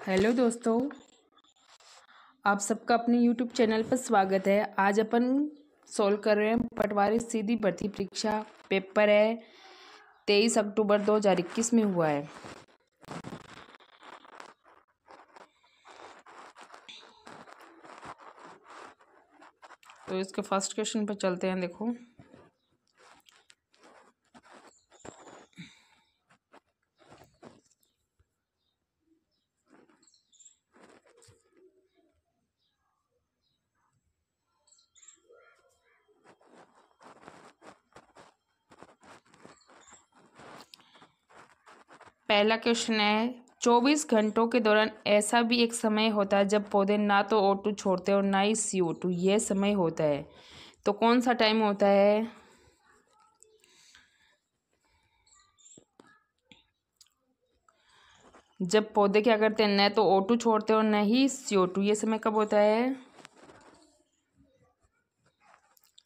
Hello दोस्तों, आप सबका अपने यूट्यूब चैनल पर स्वागत है। आज अपन सॉल्व कर रहे हैं पटवारी सीधी भर्ती परीक्षा। पेपर है 23 अक्टूबर 2021 में हुआ है। तो इसके फर्स्ट क्वेश्चन पर चलते हैं। देखो, पहला क्वेश्चन है 24 घंटों के दौरान ऐसा भी एक समय होता है जब पौधे ना तो O2 छोड़ते और ना ही CO2। यह समय होता है, तो कौन सा टाइम होता है? जब पौधे क्या करते हैं, न तो O2 छोड़ते और न ही CO2। ये समय कब होता है?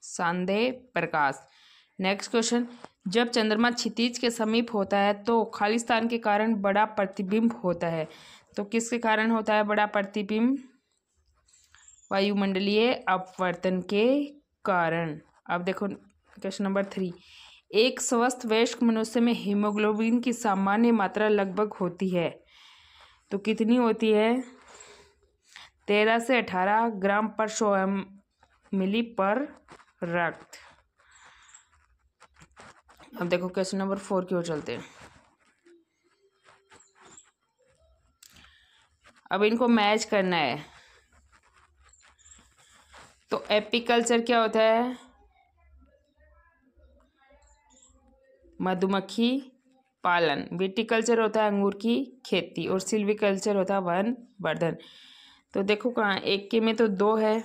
सांध्य प्रकाश। नेक्स्ट क्वेश्चन, जब चंद्रमा क्षितिज के समीप होता है तो खालिस्तान के कारण बड़ा प्रतिबिंब होता है। तो किसके कारण होता है बड़ा प्रतिबिंब? वायुमंडलीय अपवर्तन के कारण। अब देखो क्वेश्चन नंबर 3, एक स्वस्थ वयस्क मनुष्य में हीमोग्लोबिन की सामान्य मात्रा लगभग होती है, तो कितनी होती है? 13 से 18 ग्राम पर 100 मिली पर रक्त। अब देखो क्वेश्चन नंबर 4 की ओर चलते हैं। अब इनको मैच करना है। तो एपीकल्चर क्या होता है? मधुमक्खी पालन। विटिकल्चर होता है अंगूर की खेती, और सिल्वीकल्चर होता है वन वर्धन। तो देखो कहाँ, एक के में तो 2 है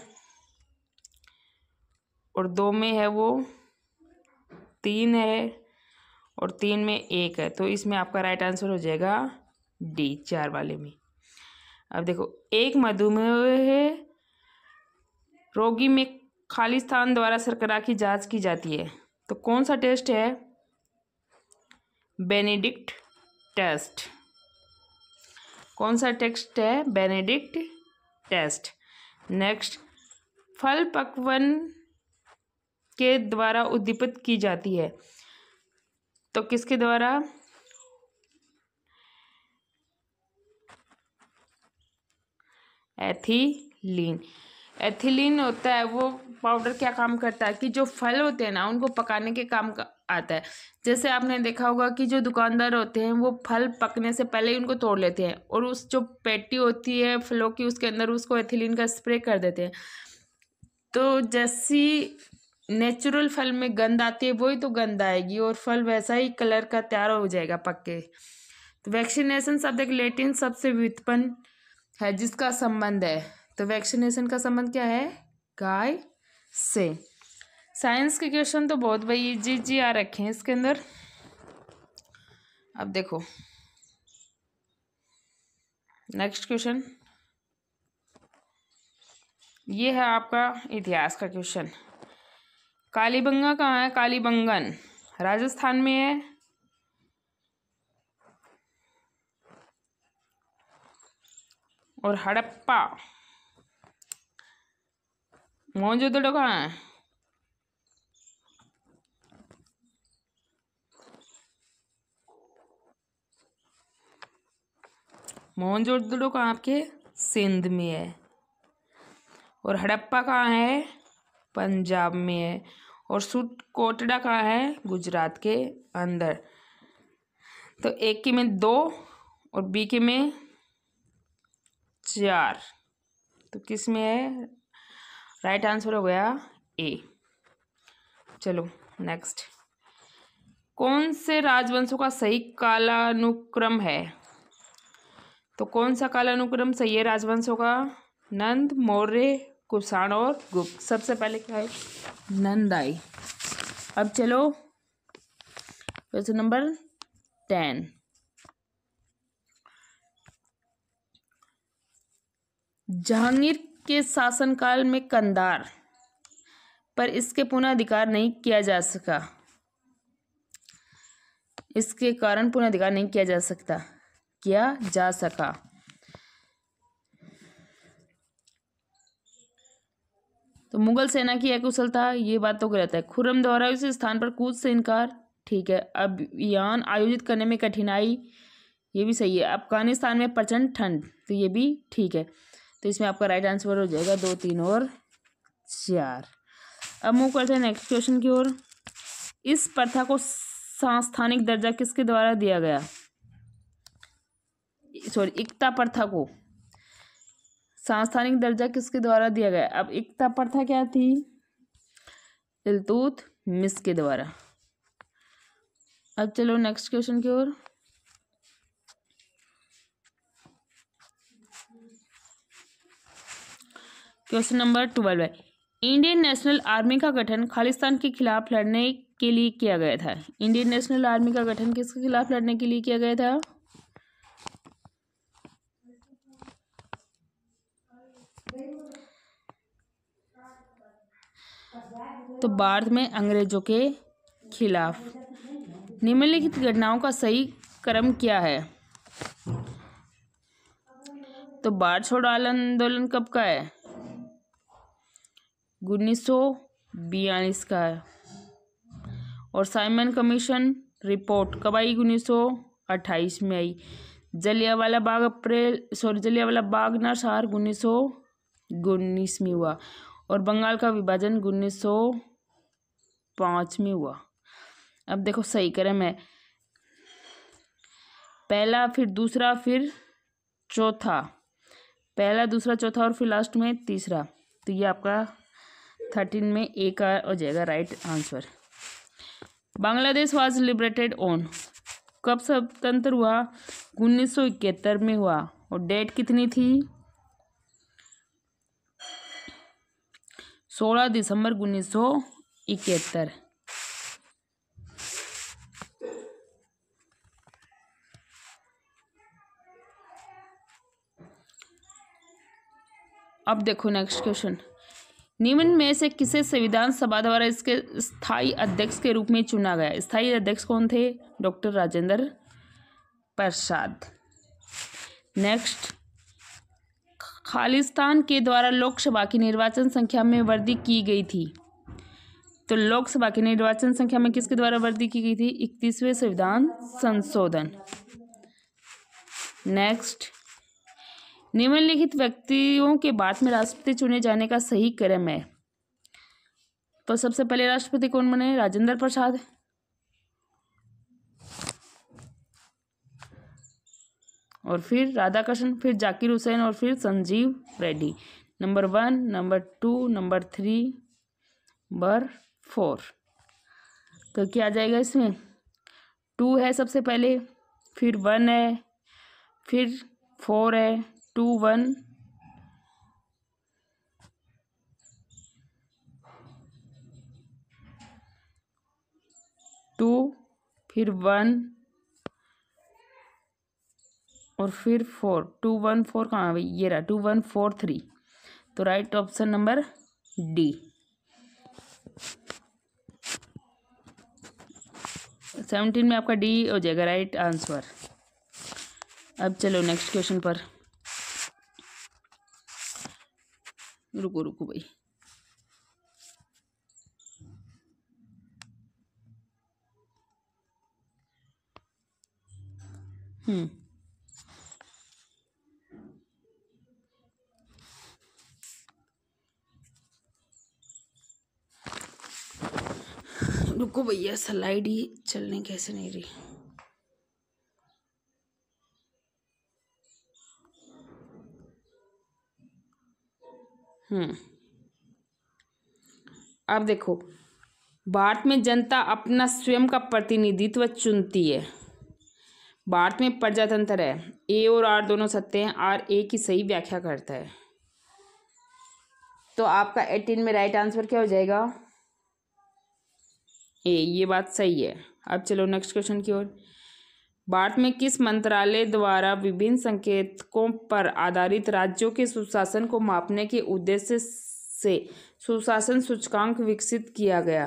और 2 में है वो 3 है और 3 में 1 है। तो इसमें आपका राइट आंसर हो जाएगा डी, 4 वाले में। अब देखो, एक मधुमेह रोगी में खालिस्तान द्वारा शर्करा की जांच की जाती है, तो कौन सा टेस्ट है? Benedict test. कौन सा टेस्ट है? Benedict test. नेक्स्ट, फल पक्वन के द्वारा उद्दीपित की जाती है, तो किसके द्वारा? एथिलीन। एथिलीन होता है वो पाउडर। क्या काम करता है कि जो फल होते हैं ना, उनको पकाने के काम का आता है। जैसे आपने देखा होगा कि जो दुकानदार होते हैं वो फल पकने से पहले ही उनको तोड़ लेते हैं, और उस जो पेटी होती है फलों की, उसके अंदर उसको एथिलीन का स्प्रे कर देते हैं। तो जैसी नेचुरल फल में गंध आती है, वही तो गंध आएगी और फल वैसा ही कलर का तैयार हो जाएगा पक के। तो वैक्सीनेशन शब्द एक लैटिन शब्द से व्युत्पन्न है जिसका संबंध है, तो वैक्सीनेशन का संबंध क्या है? गाय से। साइंस के क्वेश्चन तो बहुत भाई इजी आ रखे हैं इसके अंदर। अब देखो नेक्स्ट क्वेश्चन, ये है आपका इतिहास का क्वेश्चन। कालीबंगा कहाँ है? कालीबंगन राजस्थान में है। और हड़प्पा मोहनजोदड़ो कहाँ है? मोहनजोदड़ो कहाँ आपके? सिंध में है। और हड़प्पा कहाँ है? पंजाब में है। और सूटकोटड़ा कहाँ है? गुजरात के अंदर। तो एक के में 2 और बी के में 4, तो किस में है? राइट आंसर हो गया ए। चलो नेक्स्ट, कौन से राजवंशों का सही कालानुक्रम है? तो कौन सा कालानुक्रम सही है राजवंशों का? नंद, मौर्य, कुषाण और गुप्त। सबसे पहले क्या है? नंद आई। अब चलो क्वेश्चन नंबर 10, जहांगीर के शासनकाल में कंधार पर इसके पुनर्धिकार नहीं किया जा सका। इसके कारण पुनर्धिकार नहीं किया जा सका। तो मुगल सेना की अकुशलता, ये बात तो गलत है। खुर्रम द्वारा उस स्थान पर कूद से इनकार, ठीक है। अभियान आयोजित करने में कठिनाई, ये भी सही है। अफगानिस्तान में प्रचंड ठंड, तो ये भी ठीक है। तो इसमें आपका राइट आंसर हो जाएगा 2, 3 और 4। अब मूव करते हैं नेक्स्ट क्वेश्चन की ओर। इस प्रथा को सांस्थानिक दर्जा किसके द्वारा दिया गया? सॉरी, इक्ता प्रथा को सांस्थानिक दर्जा किसके द्वारा दिया गया? अब इक्ता प्रथा क्या थी? इल्तुतमिश के द्वारा। अब चलो नेक्स्ट क्वेश्चन की ओर। क्वेश्चन नंबर 12 है, इंडियन नेशनल आर्मी का गठन खालिस्तान के खिलाफ लड़ने के लिए किया गया था। इंडियन नेशनल आर्मी का गठन किसके खिलाफ लड़ने के लिए किया गया था? तो भारत में अंग्रेजों के खिलाफ। निम्नलिखित घटनाओं का सही क्रम क्या है? तो भारत छोड़ो आंदोलन कब का है? 1942 का है। और साइमन कमीशन रिपोर्ट कब आई? 1928 में आई। जलियांवाला बाग नरसंहार 1919 में हुआ। और बंगाल का विभाजन 1905 में हुआ। अब देखो सही क्रम है, पहला फिर दूसरा फिर चौथा, पहला दूसरा चौथा और फिर लास्ट में तीसरा। तो ये आपका 13 में ए का हो जाएगा right answer. Bangladesh was liberated on, कब स्वतंत्र हुआ? 1971 में हुआ। और डेट कितनी थी? 16 दिसंबर 1971। अब देखो नेक्स्ट क्वेश्चन, निम्न में से किसे संविधान सभा द्वारा इसके स्थायी अध्यक्ष के रूप में चुना गया? स्थायी अध्यक्ष कौन थे? डॉक्टर राजेंद्र प्रसाद। नेक्स्ट, खालिस्तान के द्वारा लोकसभा की निर्वाचन संख्या में वृद्धि की गई थी। तो लोकसभा की निर्वाचन संख्या में किसके द्वारा वृद्धि की गई थी? 31वें संविधान संशोधन। नेक्स्ट, निम्नलिखित व्यक्तियों के बाद में राष्ट्रपति चुने जाने का सही क्रम है। तो सबसे पहले राष्ट्रपति कौन बने? राजेंद्र प्रसाद। और फिर राधाकृष्ण, फिर जाकिर हुसैन और फिर Sanjeev Reddy. Number 1, number 2, number 3, number 4। तो क्या आ जाएगा इसमें? 2 है सबसे पहले, फिर 1 है, फिर 4 है, 2 1, फिर 1 और फिर 4। 2 1 4 कहाँ है भाई? ये रहा 2 1 4 3। तो राइट ऑप्शन नंबर डी। 17 में आपका डी हो जाएगा राइट आंसर। अब चलो नेक्स्ट क्वेश्चन पर। रुको रुको भाई, रुको भैया, स्लाइड ही चलने कैसे नहीं रही। अब देखो, भारत में जनता अपना स्वयं का प्रतिनिधित्व चुनती है। भारत में प्रजातंत्र है। ए और आर दोनों सत्य हैं। आर ए की सही व्याख्या करता है। तो आपका 18 में राइट आंसर क्या हो जाएगा? ए, ये बात सही है। अब चलो नेक्स्ट क्वेश्चन की ओर। भारत में किस मंत्रालय द्वारा विभिन्न संकेतकों पर आधारित राज्यों के सुशासन को मापने के उद्देश्य से सुशासन सूचकांक विकसित किया गया?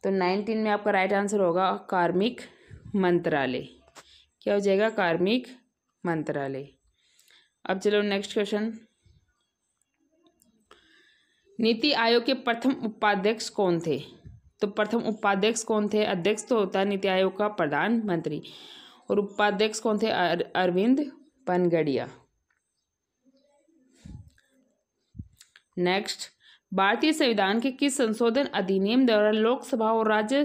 तो 19 में आपका राइट आंसर होगा कार्मिक मंत्रालय। क्या हो जाएगा? कार्मिक मंत्रालय। अब चलो नेक्स्ट क्वेश्चन। नीति आयोग के प्रथम उपाध्यक्ष कौन थे? तो प्रथम उपाध्यक्ष कौन थे? अध्यक्ष तो होता है नीति आयोग का प्रधानमंत्री, और उपाध्यक्ष कौन थे? अरविंद पनगड़िया। नेक्स्ट, भारतीय संविधान के किस संशोधन अधिनियम द्वारा लोकसभा और राज्य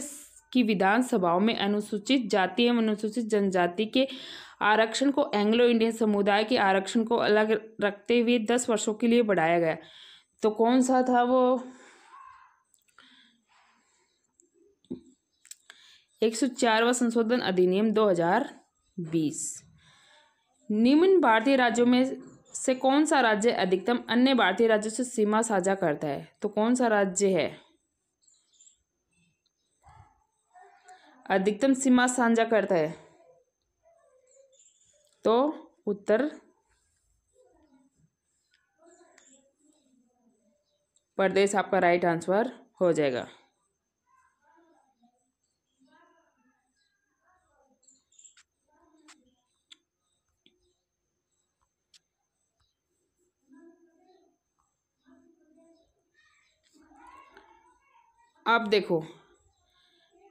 की विधानसभाओं में अनुसूचित जाति एवं अनुसूचित जनजाति के आरक्षण को एंग्लो इंडियन समुदाय के आरक्षण को अलग रखते हुए 10 वर्षों के लिए बढ़ाया गया? तो कौन सा था वो? 104वां संशोधन अधिनियम 2020। निम्न भारतीय राज्यों में से कौन सा राज्य अधिकतम अन्य भारतीय राज्यों से सीमा साझा करता है? तो कौन सा राज्य है अधिकतम सीमा साझा करता है? तो उत्तर प्रदेश आपका राइट आंसर हो जाएगा। अब देखो,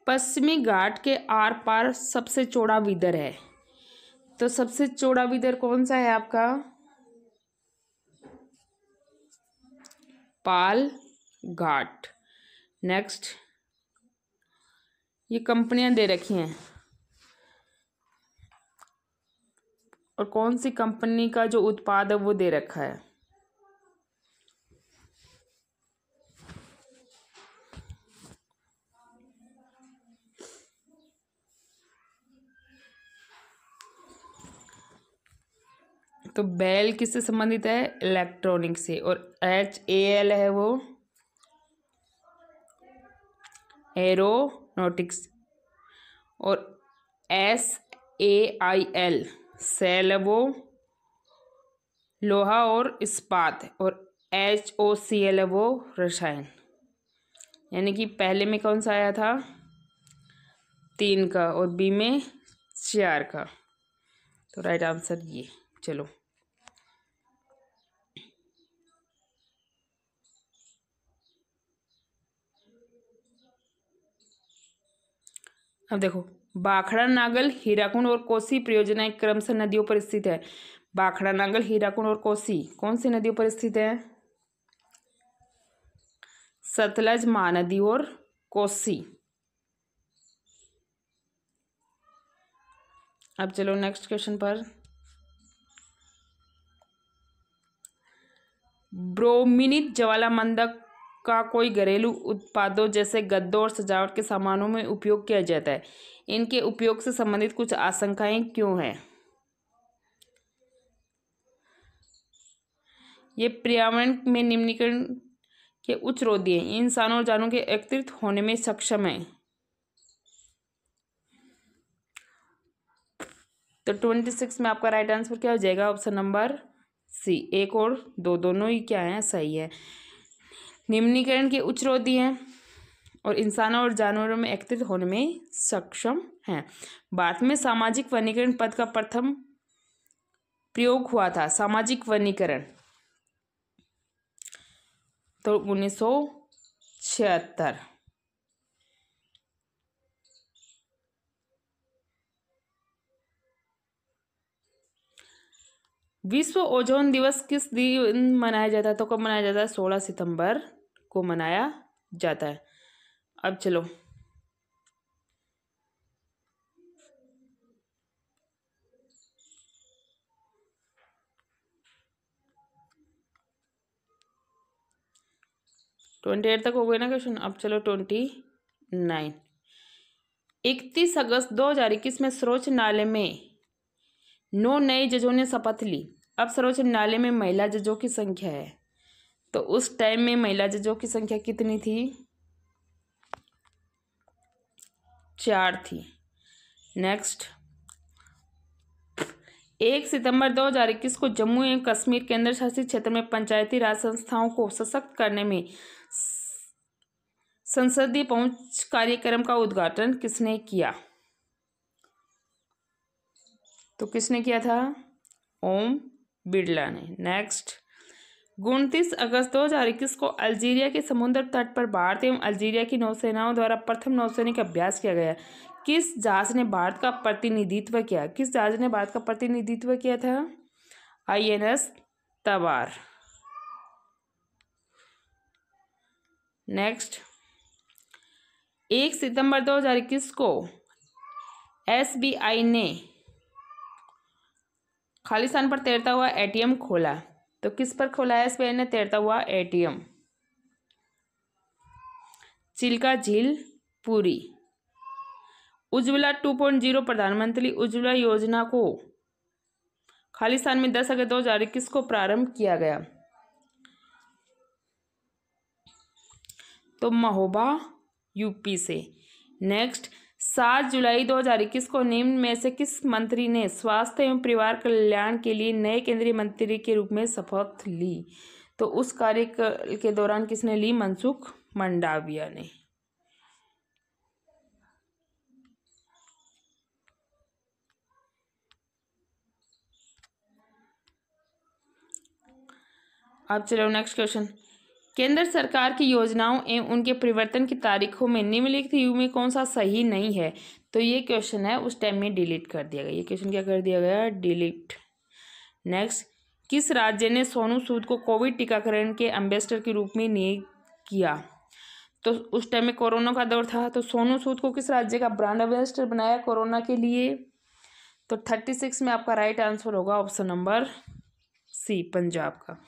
पश्चिमी घाट के आर पार सबसे चौड़ा विदर है, तो सबसे चौड़ा विदर कौन सा है आपका? पाल घाट। नेक्स्ट, ये कंपनियां दे रखी हैं, और कौन सी कंपनी का जो उत्पाद है वो दे रखा है? तो बेल किससे संबंधित है? इलेक्ट्रॉनिक से। और HAL है वो एरोनॉटिक्स, और SAIL सेल है वो लोहा और इस्पात, और HOCL है वो रसायन। यानी कि पहले में कौन सा आया था? 3 का, और बी में 4 का। तो राइट आंसर ये। चलो, अब देखो, भाखड़ा नागल, हीराकुंड और कोसी परियोजनाएं क्रमशः नदियों पर स्थित है। भाखड़ा नागल, हीराकुंड और कोसी कौन सी नदियों पर स्थित है? सतलज, महानदी और कोसी। अब चलो नेक्स्ट क्वेश्चन पर। ब्रोमिनित ज्वालामंदक का कोई घरेलू उत्पादों जैसे गद्दों और सजावट के सामानों में उपयोग किया जाता है। इनके उपयोग से संबंधित कुछ आशंकाएं क्यों हैं? ये पर्यावरण में निम्नीकरण के उच्च रोधी हैं, इंसानों और जानवरों के एकत्रित होने में सक्षम है। तो 26 में आपका राइट आंसर क्या हो जाएगा? Option number C. 1 और 2 दोनों ही क्या है? सही है। निम्नीकरण के उच्च रोधी हैं और इंसानों और जानवरों में एकत्रित होने में सक्षम हैं। भारत में सामाजिक वनीकरण पद का प्रथम प्रयोग हुआ था। सामाजिक वनीकरण तो 1976। विश्व ओजोन दिवस किस दिन मनाया जाता है? तो कब मनाया जाता है? 16 सितंबर को मनाया जाता है। अब चलो, ट्वेंटी 28 तक हो गए ना क्वेश्चन। अब चलो 29। 31 अगस्त 2021 में सर्वोच्च न्यायालय में 9 नए जजों ने शपथ ली। अब सर्वोच्च न्यायालय में महिला जजों की संख्या है, तो उस टाइम में महिला जजों की संख्या कितनी थी? 4 थी। नेक्स्ट, 1 सितंबर 2021 को जम्मू एवं कश्मीर केंद्र शासित क्षेत्र में पंचायती राज संस्थाओं को सशक्त करने में संसदीय पहुंच कार्यक्रम का उद्घाटन किसने किया? तो किसने किया था? ओम बिरला ने। नेक्स्ट, 29 अगस्त 2021 को अल्जीरिया के समुद्र तट पर भारत एवं अल्जीरिया की नौसेनाओं द्वारा प्रथम नौसैनिक अभ्यास किया गया। किस जहाज ने भारत का प्रतिनिधित्व किया? किस जहाज ने भारत का प्रतिनिधित्व किया था? INS तबार। नेक्स्ट, 1 सितंबर 2021 को SBI ने खालिस्तान पर तैरता हुआ ATM खोला। तो किस पर खोला है SBI ने तैरता हुआ ATM? चिल्का झील, पुरी। उज्ज्वला 2.0 प्रधानमंत्री उज्ज्वला योजना को खालिस्तान में 10 अगस्त 2021 को प्रारंभ किया गया। तो महोबा, यूपी से। नेक्स्ट, 7 जुलाई 2021 को निम्न में से किस मंत्री ने स्वास्थ्य एवं परिवार कल्याण के लिए नए केंद्रीय मंत्री के रूप में शपथ ली? तो उस कार्यकाल के दौरान किसने ली? मनसुख मंडाविया ने। अब चलो नेक्स्ट क्वेश्चन। केंद्र सरकार की योजनाओं एवं उनके परिवर्तन की तारीखों में निम्नलिखित युग में कौन सा सही नहीं है? तो ये क्वेश्चन है उस टाइम में डिलीट कर दिया गया। ये क्वेश्चन क्या कर दिया गया? डिलीट। नेक्स्ट, किस राज्य ने सोनू सूद को कोविड टीकाकरण के एम्बेसडर के रूप में नियुक्त किया? तो उस टाइम में कोरोना का दौर था, तो सोनू सूद को किस राज्य का ब्रांड एम्बेसडर बनाया कोरोना के लिए? तो 36 में आपका राइट आंसर होगा ऑप्शन नंबर सी, पंजाब का।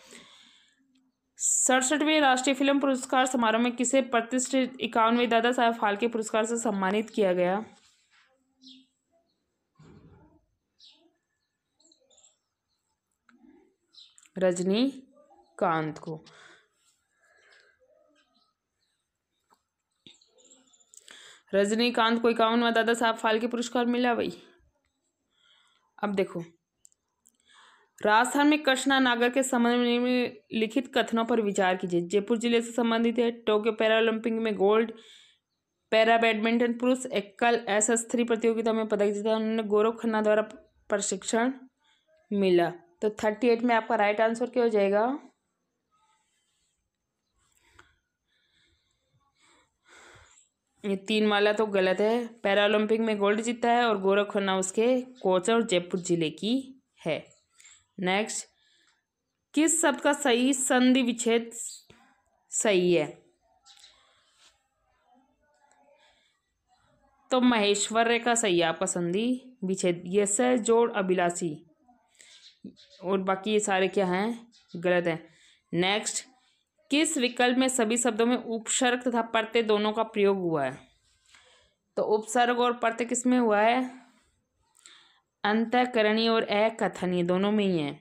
67वें राष्ट्रीय फिल्म पुरस्कार समारोह में किसे प्रतिष्ठित 51वें दादा साहेब फाल्के पुरस्कार से सम्मानित किया गया? रजनीकांत को। रजनीकांत को 51वां दादा साहब फाल्के पुरस्कार मिला भाई। अब देखो, राजस्थान में कृष्णा नागर के संबंध में लिखित कथनों पर विचार कीजिए। जयपुर जिले से संबंधित है। टोक्यो पैरालंपिक में गोल्ड, पैरा बैडमिंटन पुरुष एकल SS3 प्रतियोगिता में पदक जीता। उन्होंने गौरव खन्ना द्वारा प्रशिक्षण मिला। तो 38 में आपका राइट आंसर क्या हो जाएगा? ये 3 वाला तो गलत है। पैरालंपिक में गोल्ड जीता है और गौरव खन्ना उसके कोच और जयपुर जिले की है। नेक्स्ट, किस शब्द का सही संधि विच्छेद सही है? तो महेश्वर का सही है आपका संधि विच्छेद। ये से जोड़ अभिलाषी और बाकी ये सारे क्या हैं? गलत है। नेक्स्ट, किस विकल्प में सभी शब्दों में उपसर्ग तथा प्रत्यय दोनों का प्रयोग हुआ है? तो उपसर्ग और प्रत्यय किस में हुआ है? अंतःकरणीय और अकथनीय दोनों में ही है।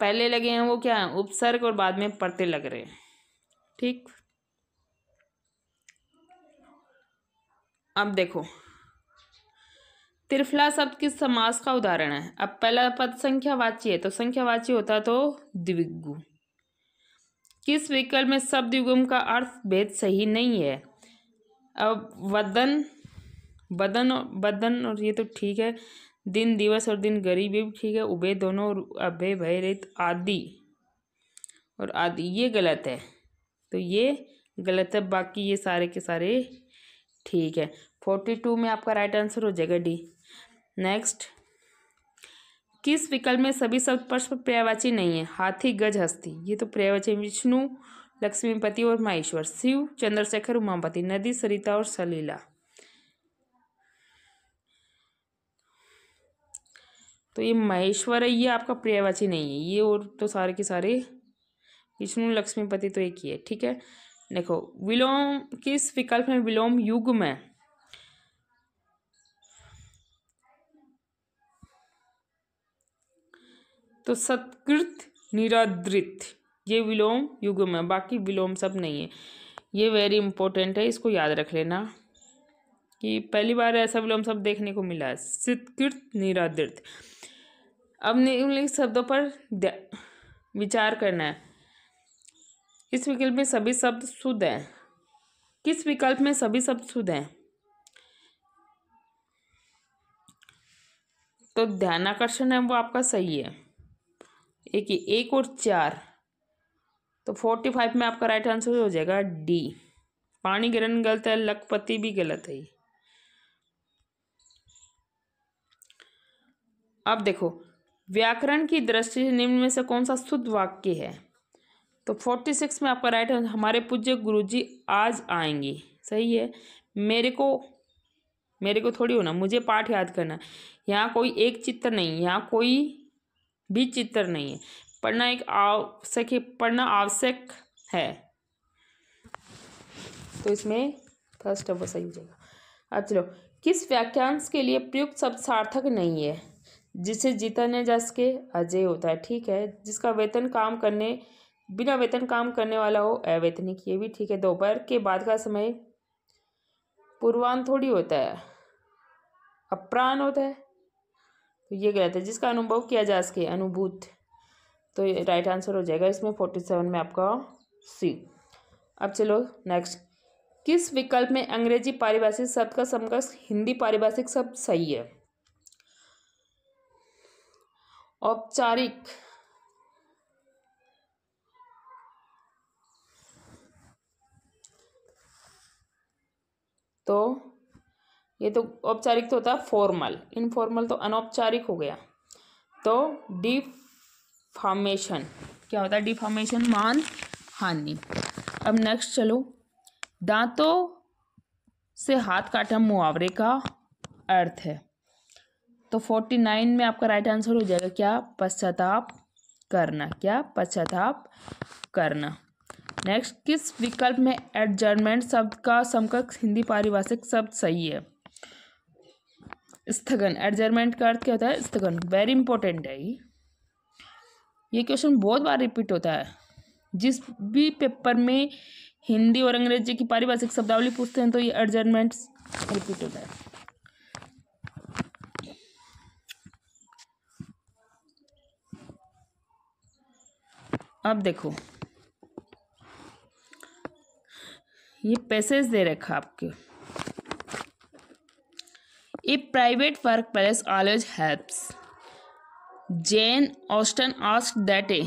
पहले लगे हैं वो क्या है? उपसर्ग, और बाद में प्रत्यय लग रहे हैं। ठीक, अब देखो, त्रिफला शब्द किस समास का उदाहरण है? अब पहला पद संख्यावाची है, तो संख्यावाची होता तो द्विगु। किस विकल्प में शब्द युग्म का अर्थ भेद सही नहीं है? अब वदन, बदन और बदन, और ये तो ठीक है। दिन, दिवस और दिन गरीब भी ठीक है। उभय दोनों, और अभय, भय, रेत, आदि और आदि, ये गलत है। तो ये गलत है। बाकी ये सारे के सारे ठीक है। 42 में आपका राइट आंसर हो जाएगा डी। नेक्स्ट, किस विकल्प में सभी शब्द परस्पर पर्यायवाची नहीं है? हाथी, गज, हस्ती, ये तो पर्यायवाची। विष्णु, लक्ष्मीपति और महेश्वर। शिव, चंद्रशेखर, उमापति। नदी, सरिता और सलीला। तो ये महेश्वर है, ये आपका पर्यायवाची नहीं है। ये और तो सारे के सारे विष्णु, लक्ष्मीपति तो एक ही है। ठीक है। देखो, विलोम, किस विकल्प में विलोम युग्म है? तो सत्कृत, निरादृत, ये विलोम युग्म है। बाकी विलोम सब नहीं है। ये वेरी इंपॉर्टेंट है, इसको याद रख लेना कि पहली बार ऐसा विलोम शब्द देखने को मिला है, सत्कृत, निरादृत। अब निम्नलिखित शब्दों पर विचार करना है। इस विकल्प में सभी शब्द शुद्ध हैं। किस विकल्प में सभी शब्द शुद्ध हैं? तो ध्यानाकर्षण है वो आपका सही है। एक और 4 तो 45 में आपका राइट आंसर हो जाएगा डी। पाणी ग्रहण गलत है, लखपति भी गलत है। अब देखो, व्याकरण की दृष्टि से निम्न में से कौन सा शुद्ध वाक्य है? तो 46 में आपका राइट आंसर, हमारे पूज्य गुरुजी आज आएंगे। सही है। मेरे को थोड़ी होना, मुझे पाठ याद करना। यहाँ कोई एक चित्र नहीं, यहाँ कोई भी चित्र नहीं है। पढ़ना आवश्यक है। तो इसमें फर्स्ट वो सही हो जाएगा। अब चलो, किस वाक्यांश के लिए प्रयुक्त शब्द सार्थक नहीं है? जिसे जीता न जा सके अजय होता है। ठीक है। जिसका बिना वेतन काम करने वाला हो अवैतनिक, ये भी ठीक है। दोपहर के बाद का समय पूर्वाह्न थोड़ी होता है, अपराह्न होता है, तो ये गलत है। जिसका अनुभव किया जा सके अनुभूत, तो ये राइट आंसर हो जाएगा इसमें 47 में आपका सी। अब चलो नेक्स्ट, किस विकल्प में अंग्रेजी पारिभाषिक शब्द का समकक्ष हिंदी पारिभाषिक शब्द सही है? औपचारिक, तो ये तो औपचारिक तो होता है फॉर्मल, इनफॉर्मल तो अनौपचारिक हो गया। तो डिफॉर्मेशन क्या होता है? डिफॉर्मेशन मान हानि। अब नेक्स्ट चलो, दांतों से हाथ काटा मुहावरे का अर्थ है। तो 49 में आपका राइट आंसर हो जाएगा क्या? पश्चाताप करना। क्या? पश्चाताप करना। नेक्स्ट, किस विकल्प में एडजर्नमेंट शब्द का समकक्ष हिंदी पारिभाषिक शब्द सही है? स्थगन। एडजर्नमेंट का अर्थ क्या होता है? स्थगन। वेरी इंपॉर्टेंट है ये क्वेश्चन बहुत बार रिपीट होता है। जिस भी पेपर में हिंदी और अंग्रेजी की पारिभाषिक शब्दावली पूछते हैं तो ये एडजर्नमेंट रिपीट होता है। अब देखो, ये पैसेज दे रखा आपके। A private workplace always helps. Jane Austen asked that a